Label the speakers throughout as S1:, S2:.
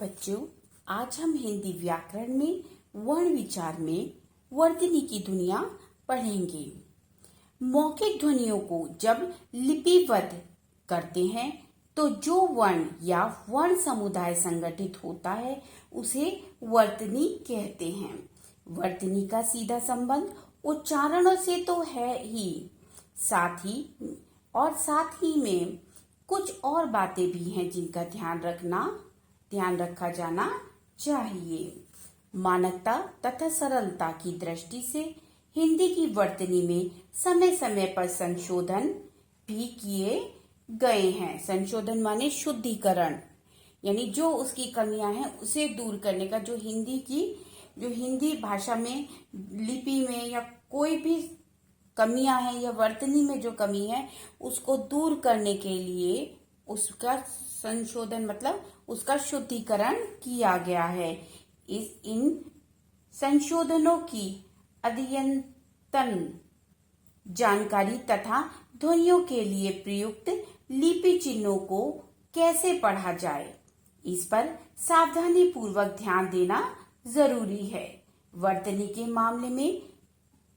S1: बच्चों, आज हम हिंदी व्याकरण में वर्ण विचार में वर्तनी की दुनिया पढ़ेंगे। मौखिक ध्वनियों को जब लिपिबद्ध करते हैं तो जो वर्ण या वर्ण समुदाय संगठित होता है उसे वर्तनी कहते हैं। वर्तनी का सीधा संबंध उच्चारणों से तो है ही, साथ ही में कुछ और बातें भी हैं जिनका ध्यान रखा जाना चाहिए। मानकता तथा सरलता की दृष्टि से हिंदी की वर्तनी में समय समय पर संशोधन भी किए गए हैं। संशोधन माने शुद्धिकरण, यानी जो उसकी कमियां हैं उसे दूर करने का, जो हिंदी भाषा में लिपि में या कोई भी कमियां हैं या वर्तनी में जो कमी है उसको दूर करने के लिए उसका संशोधन मतलब उसका शुद्धिकरण किया गया है। इन संशोधनों की अद्यतन जानकारी तथा ध्वनियों के लिए प्रयुक्त लिपि चिन्हों को कैसे पढ़ा जाए, इस पर सावधानी पूर्वक ध्यान देना जरूरी है। वर्तनी के मामले में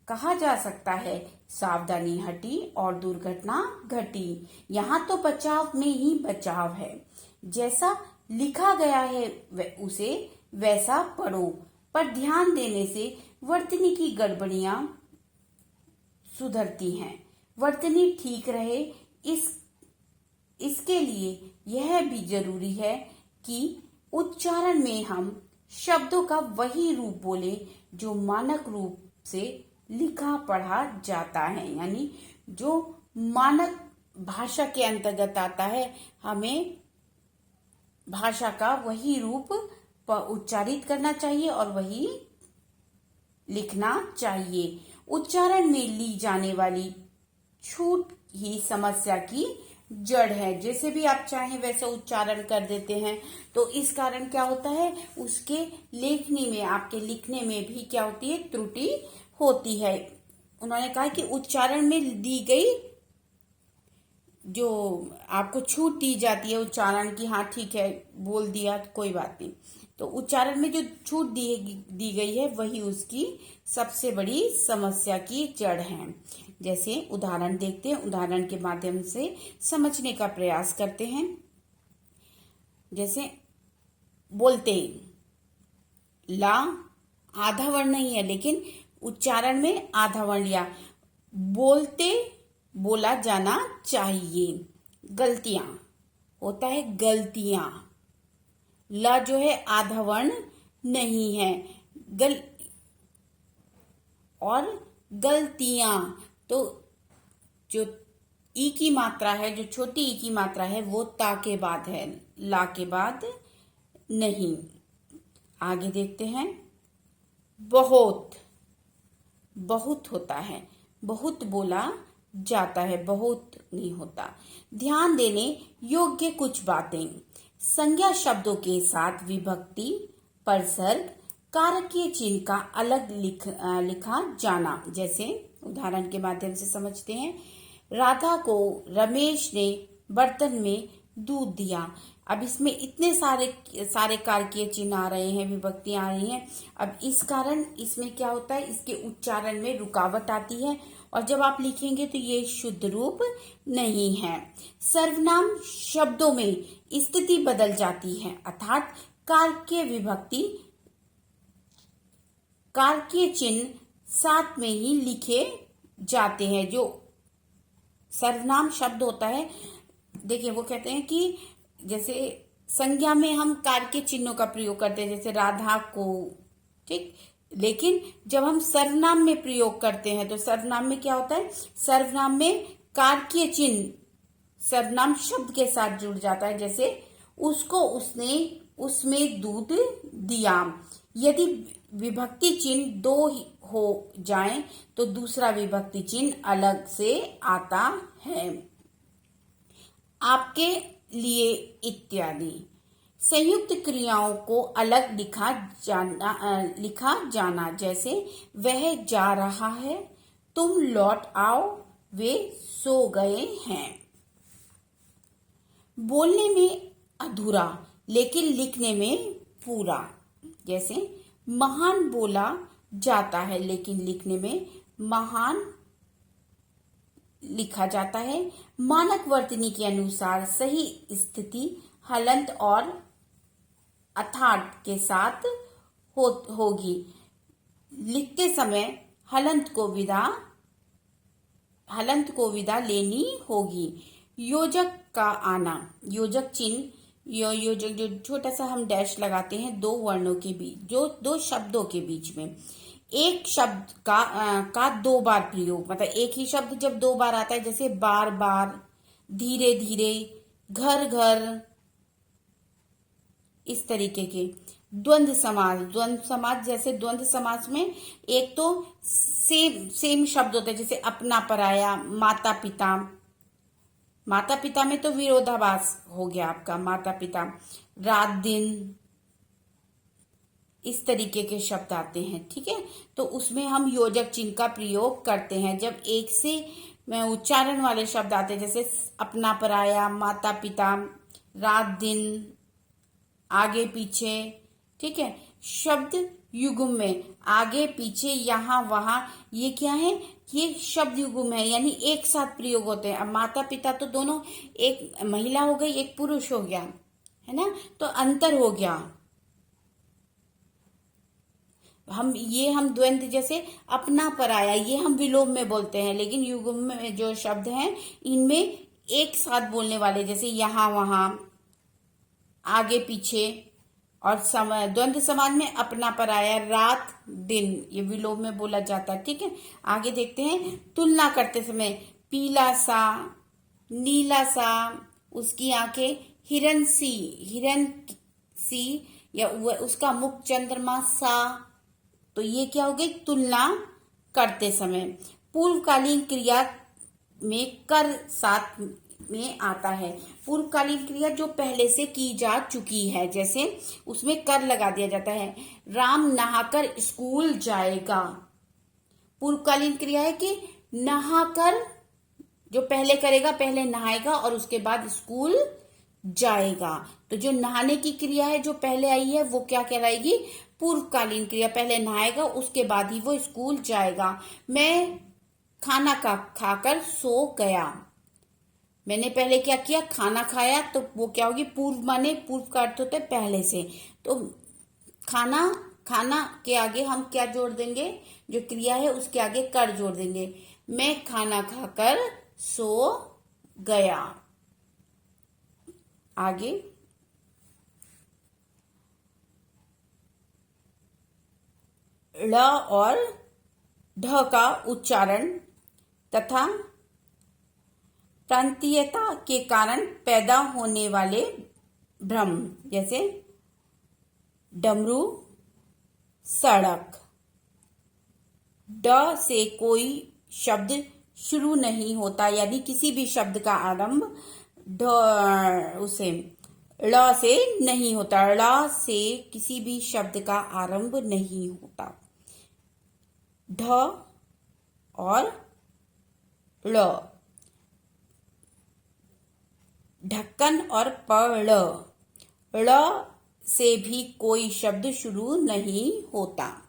S1: कहा जा सकता है, सावधानी हटी और दुर्घटना घटी। यहाँ तो बचाव में ही बचाव है। जैसा लिखा गया है उसे वैसा पढ़ो, पर ध्यान देने से वर्तनी की गड़बड़ियां सुधरती हैं। वर्तनी ठीक रहे इसके लिए यह भी जरूरी है कि उच्चारण में हम शब्दों का वही रूप बोले जो मानक रूप से लिखा पढ़ा जाता है, यानी जो मानक भाषा के अंतर्गत आता है, हमें भाषा का वही रूप उच्चारित करना चाहिए और वही लिखना चाहिए। उच्चारण में ली जाने वाली छूट ही समस्या की जड़ है। जैसे भी आप चाहें वैसे उच्चारण कर देते हैं तो इस कारण क्या होता है, उसके लेखनी में, आपके लिखने में भी क्या होती है, त्रुटि होती है। उन्होंने कहा कि उच्चारण में दी गई जो आपको छूट दी जाती है उच्चारण की, हाँ ठीक है बोल दिया कोई बात नहीं, तो उच्चारण में जो छूट दी गई है वही उसकी सबसे बड़ी समस्या की जड़ है। जैसे उदाहरण देखते हैं, उदाहरण के माध्यम से समझने का प्रयास करते हैं। जैसे बोलते, ला आधा वर्ण नहीं है लेकिन उच्चारण में आधा वर्ण लिया। बोलते बोला जाना चाहिए। गलतियां होता है गलतियां, ला जो है आधा वर्ण नहीं है। और गलतियां, तो जो ई की मात्रा है, जो छोटी ई की मात्रा है वो ता के बाद है, ला के बाद नहीं। आगे देखते हैं, बहुत बहुत होता है, बहुत बोला जाता है, बहुत नहीं होता। ध्यान देने योग्य कुछ बातें, संज्ञा शब्दों के साथ विभक्ति, परसर्ग, कारकीय चिन्ह का अलग लिखा जाना। जैसे उदाहरण के माध्यम से समझते हैं, राधा को रमेश ने बर्तन में दूध दिया। अब इसमें इतने सारे कारकीय चिन्ह आ रहे हैं, विभक्तियां आ रही हैं। अब इस कारण इसमें क्या होता है, इसके उच्चारण में रुकावट आती है और जब आप लिखेंगे तो ये शुद्ध रूप नहीं है। सर्वनाम शब्दों में स्थिति बदल जाती है, अर्थात कारकीय चिन्ह साथ में ही लिखे जाते हैं। जो सर्वनाम शब्द होता है, देखिए वो कहते हैं कि जैसे संज्ञा में हम कारकीय चिन्हों का प्रयोग करते हैं, जैसे राधा को, ठीक, लेकिन जब हम सर्वनाम में प्रयोग करते हैं तो सर्वनाम में क्या होता है, सर्वनाम में कारकीय चिन्ह सर्वनाम शब्द के साथ जुड़ जाता है। जैसे उसको, उसने, उसमें दूध दिया। यदि विभक्ति चिन्ह दो हो जाए तो दूसरा विभक्ति चिन्ह अलग से आता है। आपके लिए इत्यादि संयुक्त क्रियाओं को अलग लिखा जाना। जैसे वह जा रहा है, तुम लौट आओ, वे सो गए हैं। बोलने में अधूरा लेकिन लिखने में पूरा। जैसे महान बोला जाता है लेकिन लिखने में महान लिखा जाता है। मानक वर्तनी के अनुसार सही स्थिति हलंत और अर्थात के साथ होगी। लिखते समय हलंत को विदा लेनी होगी। योजक का आना, योजक चिन्ह, योजक जो छोटा सा हम डैश लगाते हैं दो वर्णों के बीच, जो दो शब्दों के बीच में। एक शब्द का दो बार प्रयोग, मतलब एक ही शब्द जब दो बार आता है, जैसे बार बार, धीरे धीरे, घर घर, इस तरीके के। द्वंद्व समास, जैसे द्वंद्व समास में एक तो सेम शब्द होते हैं, जैसे अपना पराया, माता पिता। माता पिता में तो विरोधाभास हो गया आपका, माता पिता, रात दिन, इस तरीके के शब्द आते हैं। ठीक है, तो उसमें हम योजक चिन्ह का प्रयोग करते हैं। जब एक से उच्चारण वाले शब्द आते हैं, जैसे अपना पराया, माता पिता, रात दिन, आगे पीछे। ठीक है, शब्द युग्म में आगे पीछे, यहाँ वहां, ये क्या है, ये शब्द युग्म है, यानी एक साथ प्रयोग होते हैं। अब माता पिता तो दोनों, एक महिला हो गई एक पुरुष हो गया, है ना, तो अंतर हो गया। हम द्वंद्व, जैसे अपना पराया, ये हम विलोम में बोलते हैं, लेकिन युग्म में जो शब्द हैं इनमें एक साथ बोलने वाले, जैसे यहाँ वहां, आगे पीछे। और द्वंद्व समाज में अपना पराया, रात दिन, ये विलोम में बोला जाता है। ठीक है, आगे देखते हैं। तुलना करते समय पीला सा, नीला सा, उसकी आंखें हिरन सी, या उसका मुख चंद्रमा सा, तो ये क्या हो गई, तुलना करते समय। पूर्वकालीन क्रिया में कर साथ में आता है। पूर्वकालीन क्रिया जो पहले से की जा चुकी है, जैसे उसमें कर लगा दिया जाता है। राम नहाकर स्कूल जाएगा, पूर्वकालीन क्रिया है कि नहाकर, जो पहले करेगा, पहले नहाएगा और उसके बाद स्कूल जाएगा। तो जो नहाने की क्रिया है जो पहले आई है वो क्या कहलाएगी, पूर्वकालीन क्रिया। पहले नहाएगा उसके बाद ही वो स्कूल जाएगा। मैं खाना खाकर सो गया, मैंने पहले क्या किया, खाना खाया, तो वो क्या होगी, पूर्व माने पूर्व का अर्थ होता है पहले से। तो खाना के आगे हम क्या जोड़ देंगे, जो क्रिया है उसके आगे कर जोड़ देंगे। मैं खाना खाकर सो गया। आगे ळ और ढ का उच्चारण तथा प्रांतीयता के कारण पैदा होने वाले भ्रम, जैसे डमरू, सड़क। ड से कोई शब्द शुरू नहीं होता, यानी किसी भी शब्द का आरंभ उसे ळ से नहीं होता। ळ से किसी भी शब्द का आरंभ नहीं होता। ढ और ळ, ढक्कन और पड़, ळ से भी कोई शब्द शुरू नहीं होता।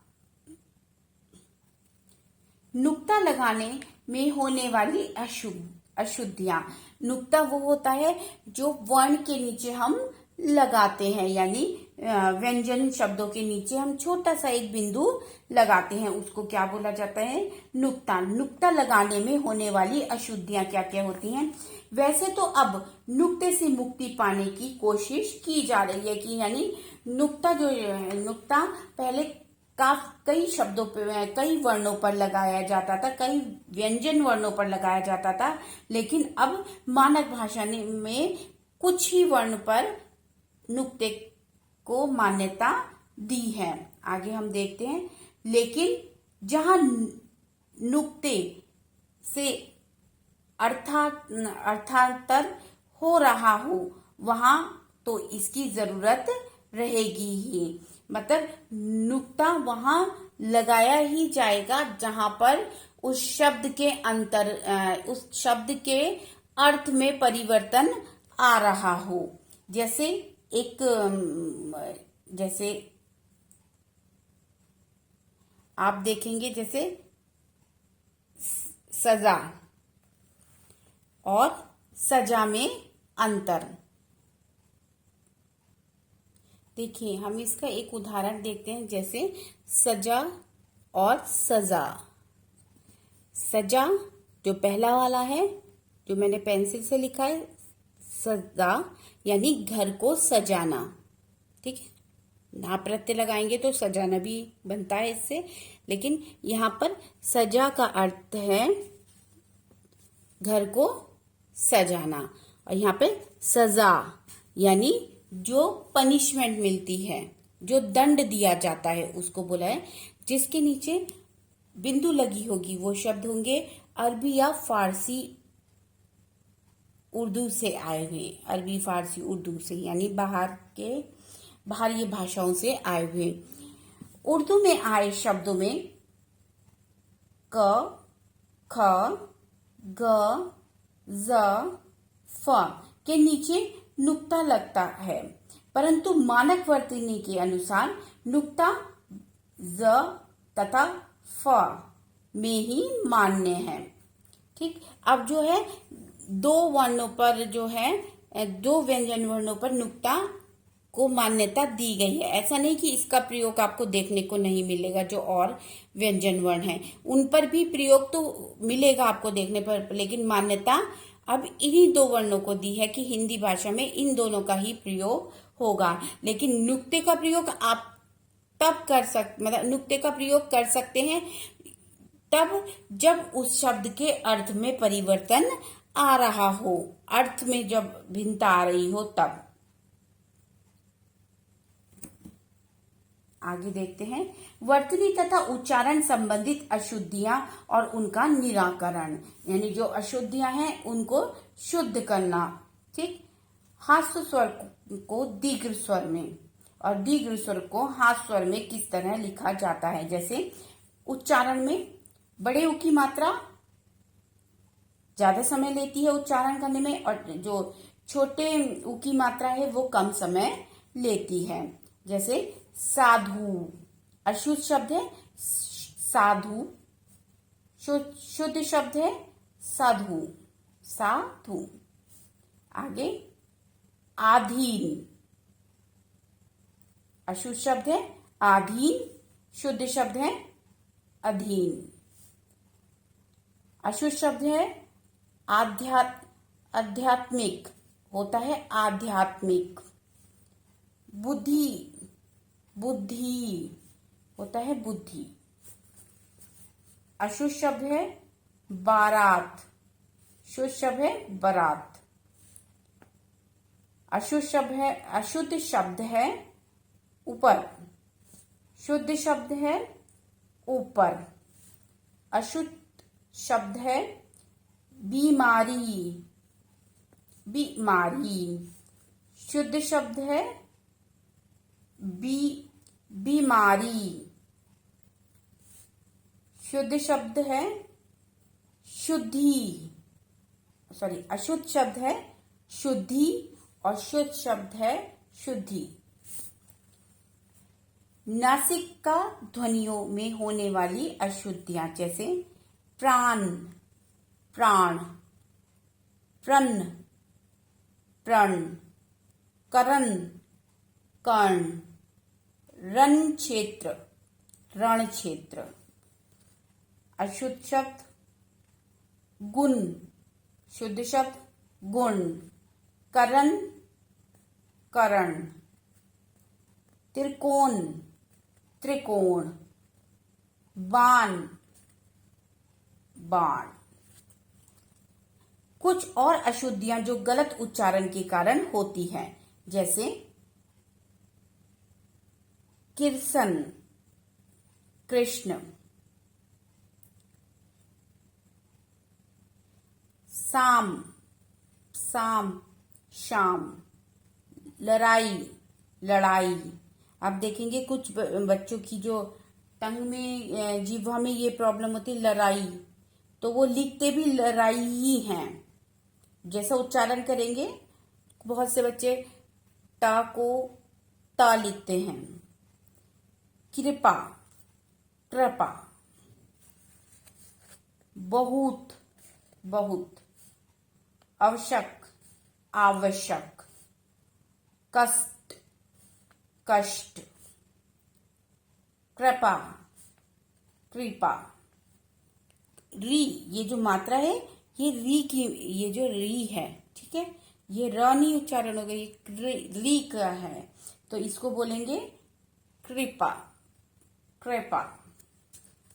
S1: नुक्ता लगाने में होने वाली अशुद्धियां। नुक्ता वो होता है जो वर्ण के नीचे हम लगाते हैं, यानी व्यंजन शब्दों के नीचे हम छोटा सा एक बिंदु लगाते हैं, उसको क्या बोला जाता है, नुक्ता। नुक्ता लगाने में होने वाली अशुद्धियां क्या क्या होती हैं। वैसे तो अब नुक्ते से मुक्ति पाने की कोशिश की जा रही है, कि यानी नुक्ता पहले कई शब्दों पे, कई वर्णों पर लगाया जाता था, कई व्यंजन वर्णों पर लगाया जाता था, लेकिन अब मानक भाषा में कुछ ही वर्ण पर नुक्ते को मान्यता दी है। आगे हम देखते हैं। लेकिन जहां नुक्ते से अर्थांतर हो रहा हो वहां तो इसकी जरूरत रहेगी ही। मतलब नुक्ता वहां लगाया ही जाएगा जहां पर उस शब्द के अर्थ में परिवर्तन आ रहा हो। जैसे एक जैसे आप देखेंगे जैसे सजा और सजा में अंतर। देखिए हम इसका एक उदाहरण देखते हैं, जैसे सजा और सजा। सजा जो पहला वाला है, जो मैंने पेंसिल से लिखा है, सजा यानी घर को सजाना। ठीक है, ना प्रत्यय लगाएंगे तो सजाना भी बनता है इससे, लेकिन यहाँ पर सजा का अर्थ है घर को सजाना। और यहाँ पे सजा यानी जो पनिशमेंट मिलती है, जो दंड दिया जाता है, उसको बोला है। जिसके नीचे बिंदु लगी होगी वो शब्द होंगे अरबी या फारसी उर्दू से आए हुए, अरबी फारसी उर्दू से, यानी बाहरी भाषाओं से आए हुए। उर्दू में आए शब्दों में क, ख, ग, ज, फ के नीचे नुक्ता लगता है, परंतु मानक वर्तनी के अनुसार नुक्ता ज तथा फ में ही मान्य है। ठीक, अब जो है दो वर्णों पर जो है, दो व्यंजन वर्णों पर नुक्ता को मान्यता दी गई है। ऐसा नहीं कि इसका प्रयोग आपको देखने को नहीं मिलेगा। जो और व्यंजन वर्ण है उन पर भी प्रयोग तो मिलेगा आपको देखने पर, लेकिन मान्यता अब इन्हीं दो वर्णों को दी है कि हिंदी भाषा में इन दोनों का ही प्रयोग होगा। लेकिन नुक्ते का प्रयोग आप तब मतलब नुक्ते का प्रयोग कर सकते हैं तब जब उस शब्द के अर्थ में परिवर्तन आ रहा हो, अर्थ में जब भिन्नता आ रही हो तब। आगे देखते हैं वर्तनी तथा उच्चारण संबंधित अशुद्धियां और उनका निराकरण, यानी जो अशुद्धियां हैं उनको शुद्ध करना। ठीक, हास्य स्वर को दीर्घ स्वर में और दीर्घ स्वर को हास्य स्वर में किस तरह लिखा जाता है। जैसे उच्चारण में बड़े उ की मात्रा ज्यादा समय लेती है उच्चारण करने में, और जो छोटे उ की मात्रा है वो कम समय लेती है। जैसे साधु अशुद्ध शब्द है, साधु शुद्ध शब्द है साधु, साधु। आगे आधीन अशुद्ध शब्द है आधीन, शुद्ध शब्द है अधीन। अशुद्ध शब्द है आध्यात्मिक, होता है आध्यात्मिक। बुद्धि होता है बुद्धि। अशुद्ध शब्द है बारात, शुद्ध शब्द है बारात। अशुद्ध शब्द है ऊपर, शुद्ध शब्द है ऊपर। अशुद्ध शब्द है बीमारी, शुद्ध शब्द है बीमारी। शुद्ध शब्द है शुद्धि, अशुद्ध शब्द है शुद्धि और शुद्ध शब्द है शुद्धि। नासिका ध्वनियों में होने वाली अशुद्धियां, जैसे प्राण, प्रण, प्रण, करण, कर्ण, रण क्षेत्र। अशुद्ध शब्द गुण, शुद्ध शब्द गुण। करण, करण। त्रिकोण, बाण, कुछ और अशुद्धियां जो गलत उच्चारण के कारण होती हैं, जैसे किरसन, कृष्ण। शाम, शाम। लड़ाई। आप देखेंगे कुछ बच्चों की जो टंग में, जीवा में ये प्रॉब्लम होती है लड़ाई, तो वो लिखते भी लड़ाई ही हैं। जैसा उच्चारण करेंगे, बहुत से बच्चे टा को ता लिखते हैं। कृपा, कृपा। बहुत, बहुत। आवश्यक, आवश्यक। कष्ट, कष्ट। कृपा, कृपा। री, ये जो मात्रा है ये री की, ये जो री है, ठीक है, ये र नहीं उच्चारण होगा, ये री का है, तो इसको बोलेंगे कृपा, कृपा।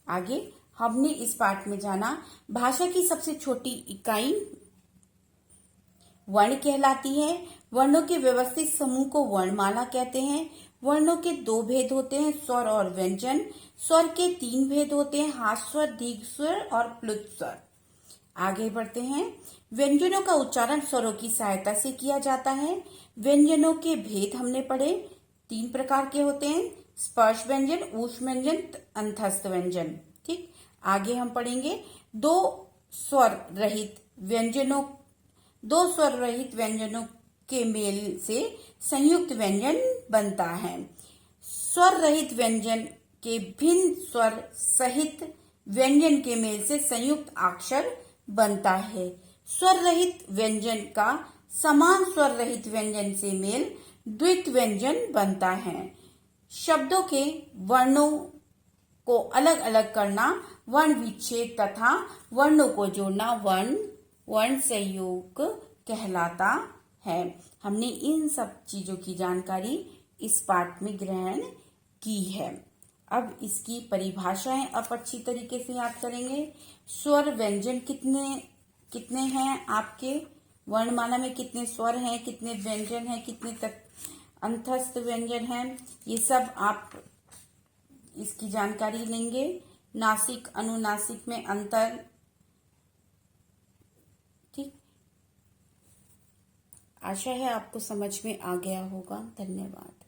S1: आगे हमने इस पाठ में जाना भाषा की सबसे छोटी इकाई वर्ण कहलाती है। वर्णों के व्यवस्थित समूह को वर्णमाला कहते हैं। वर्णों के दो भेद होते हैं, स्वर और व्यंजन। स्वर के तीन भेद होते हैं, हास स्वर, दीर्घ स्वर और प्लुत स्वर। आगे बढ़ते हैं। व्यंजनों का उच्चारण स्वरों की सहायता से किया जाता है। व्यंजनों के भेद हमने पढ़े, तीन प्रकार के होते हैं, स्पर्श व्यंजन, ऊष्म व्यंजन, अंतस्थ व्यंजन। ठीक, आगे हम पढ़ेंगे दो स्वर रहित व्यंजनों के मेल से संयुक्त व्यंजन बनता है। स्वर रहित व्यंजन के भिन्न स्वर सहित व्यंजन के मेल से संयुक्त अक्षर बनता है। स्वर रहित व्यंजन का समान स्वर रहित व्यंजन से मेल द्वित्व व्यंजन बनता है। शब्दों के वर्णों को अलग अलग करना वर्ण विच्छेद तथा वर्णों को जोड़ना वर्ण संयोग कहलाता है। हमने इन सब चीजों की जानकारी इस पाठ में ग्रहण की है। अब इसकी परिभाषाएं आप अच्छी तरीके से याद करेंगे। स्वर व्यंजन कितने हैं आपके वर्णमाला में, कितने स्वर हैं, कितने व्यंजन हैं, कितने तक अंतस्थ व्यंजन हैं, ये सब आप इसकी जानकारी लेंगे। नासिक अनुनासिक में अंतर, ठीक। आशा है आपको समझ में आ गया होगा। धन्यवाद।